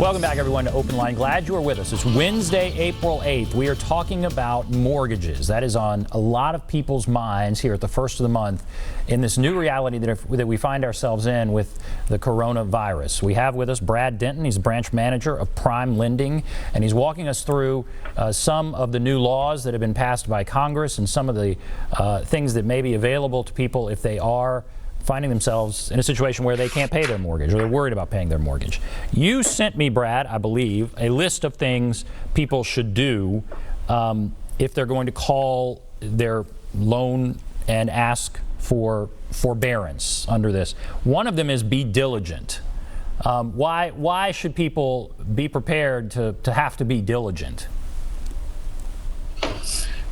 Welcome back, everyone, to OpenLine. Glad you are with us. It's Wednesday, April 8th. We are talking about mortgages. That is on a lot of people's minds here at the first of the month in this new reality that we find ourselves in with the coronavirus. We have with us Brad Denton. He's branch manager of PrimeLending, and he's walking us through some of the new laws that have been passed by Congress and some of the things that may be available to people if they are finding themselves in a situation where they can't pay their mortgage or they're worried about paying their mortgage. You sent me, Brad, I believe, a list of things people should do if they're going to call their loan and ask for forbearance under this. One of them is be diligent. Why should people be prepared to have to be diligent?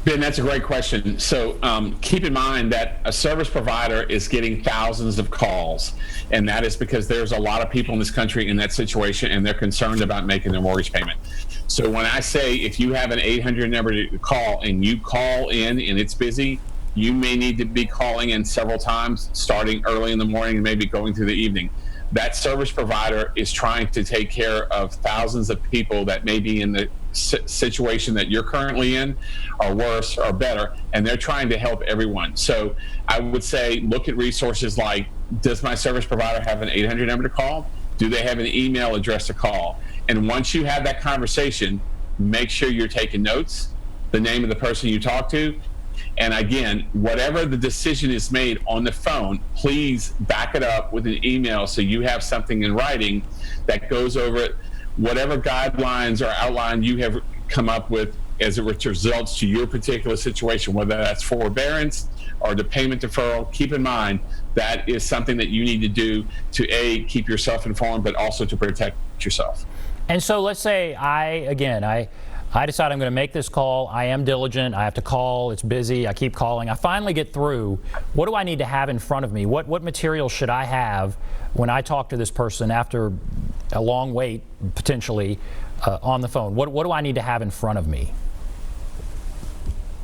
Ben, that's a great question. So keep in mind that a service provider is getting thousands of calls, and that is because there's a lot of people in this country in that situation, and they're concerned about making their mortgage payment. So when I say if you have an 800 number to call and you call in and it's busy, you may need to be calling in several times, starting early in the morning and maybe going through the evening. That service provider is trying to take care of thousands of people that may be in the situation that you're currently in, or worse or better, and they're trying to help everyone. So I would say look at resources like, does my service provider have an 800 number to call? Do they have an email address to call? And once you have that conversation, make sure you're taking notes, the name of the person you talk to. And again, whatever the decision is made on the phone, please back it up with an email so you have something in writing that goes over whatever guidelines or outline you have come up with as it results to your particular situation, whether that's forbearance or the payment deferral. Keep in mind that is something that you need to do to keep yourself informed, but also to protect yourself. And so let's say I decide I'm going to make this call. I am diligent. I have to call. It's busy. I keep calling. I finally get through. What do I need to have in front of me? What material should I have when I talk to this person after a long wait, potentially, on the phone? What do I need to have in front of me?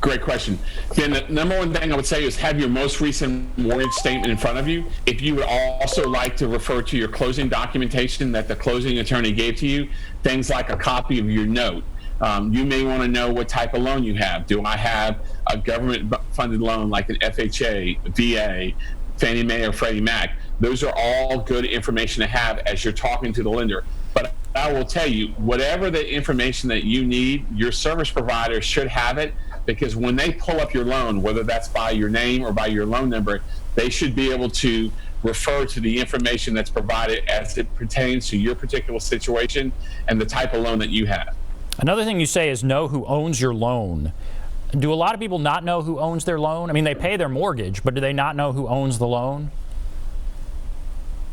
Great question. Then the number one thing I would say is have your most recent mortgage statement in front of you. If you would also like to refer to your closing documentation that the closing attorney gave to you, things like a copy of your note. You may want to know what type of loan you have. Do I have a government-funded loan like an FHA, VA, Fannie Mae, or Freddie Mac? Those are all good information to have as you're talking to the lender. But I will tell you, whatever the information that you need, your service provider should have it, because when they pull up your loan, whether that's by your name or by your loan number, they should be able to refer to the information that's provided as it pertains to your particular situation and the type of loan that you have. Another thing you say is know who owns your loan. Do a lot of people not know who owns their loan? I mean, they pay their mortgage, but do they not know who owns the loan?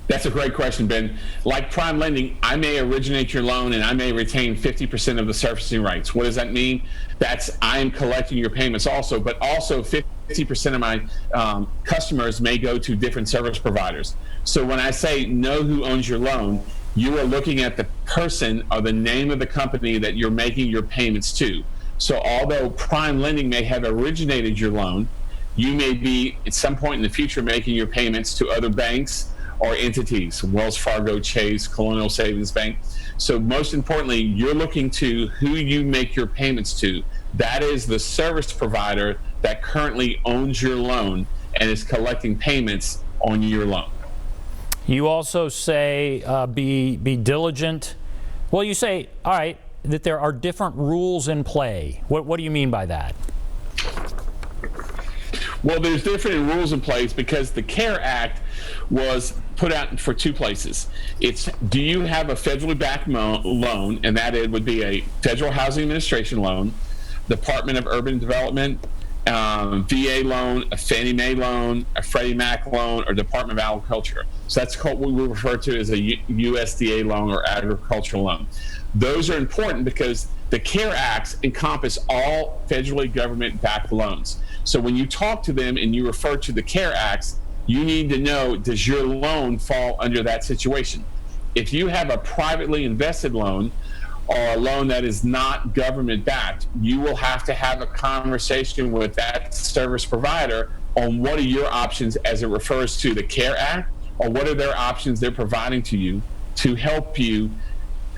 That's a great question, Ben. Like PrimeLending, I may originate your loan and I may retain 50% of the servicing rights. What does that mean? That's I am collecting your payments also, but also 50% of my customers may go to different service providers. So when I say know who owns your loan, you are looking at the person or the name of the company that you're making your payments to. So although PrimeLending may have originated your loan, you may be at some point in the future making your payments to other banks or entities, Wells Fargo, Chase, Colonial Savings Bank. So most importantly, you're looking to who you make your payments to. That is the service provider that currently owns your loan and is collecting payments on your loan. You also say be diligent. Well, you say, all right, that there are different rules in play. What do you mean by that? Well, there's different rules in place because the CARE Act was put out for two places. It's, do you have a federally backed loan, and that it would be a Federal Housing Administration loan, Department of Urban Development, VA loan, a Fannie Mae loan, a Freddie Mac loan, or Department of Agriculture. So that's called what we refer to as a USDA loan or agricultural loan. Those are important because the CARE Acts encompass all federally government-backed loans. So when you talk to them and you refer to the CARE Acts, you need to know, does your loan fall under that situation? If you have a privately invested loan or a loan that is not government-backed, you will have to have a conversation with that service provider on what are your options as it refers to the CARE Act, or what are their options they're providing to you to help you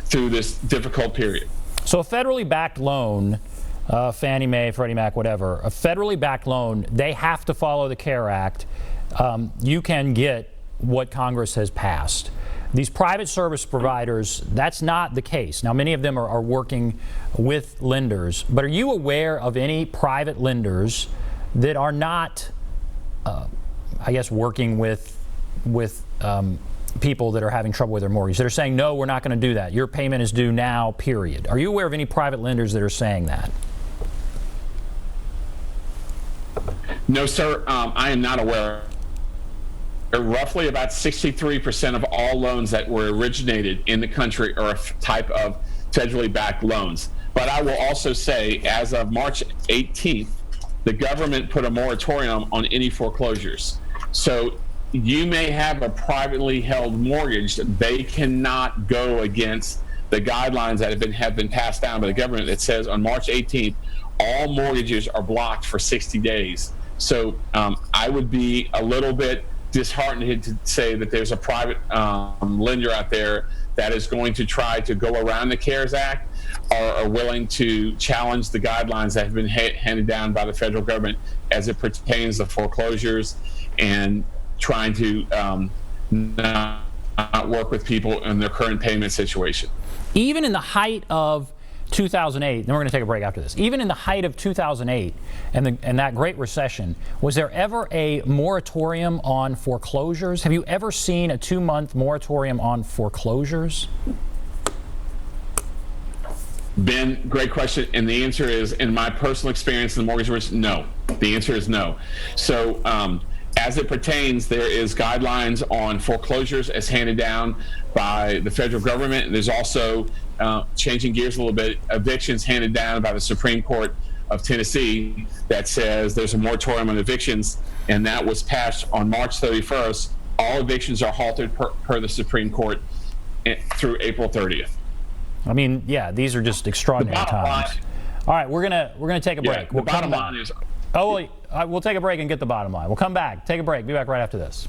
through this difficult period. So a federally backed loan, Fannie Mae, Freddie Mac, whatever, a federally backed loan, they have to follow the CARE Act. You can get what Congress has passed. These private service providers, that's not the case. Now, many of them are working with lenders, but are you aware of any private lenders that are not, I guess, working with people that are having trouble with their mortgage, that are saying, no, we're not going to do that. Your payment is due now, period. Are you aware of any private lenders that are saying that? No, sir, I am not aware. Roughly about 63% of all loans that were originated in the country are a type of federally backed loans. But I will also say, as of March 18th, the government put a moratorium on any foreclosures. So you may have a privately held mortgage. They cannot go against the guidelines that have been passed down by the government that says on March 18th, all mortgages are blocked for 60 days. So I would be a little bit disheartened to say that there's a private lender out there that is going to try to go around the CARES Act or are willing to challenge the guidelines that have been handed down by the federal government as it pertains to foreclosures and trying to not work with people in their current payment situation. Even in the height of 2008, then we're going to take a break after this. Even in the height of 2008 and that Great Recession, was there ever a moratorium on foreclosures? Have you ever seen a 2-month moratorium on foreclosures? Ben, great question. And the answer is, in my personal experience in the mortgage business, no. The answer is no. So as it pertains, there is guidelines on foreclosures as handed down by the federal government. There's also, changing gears a little bit, evictions handed down by the Supreme Court of Tennessee that says there's a moratorium on evictions, and that was passed on March 31st. All evictions are halted per the Supreme Court through April 30th. I mean, yeah, these are just extraordinary times. All right, we're gonna take a break. The bottom line is, we'll take a break and get the bottom line. We'll come back, take a break, be back right after this.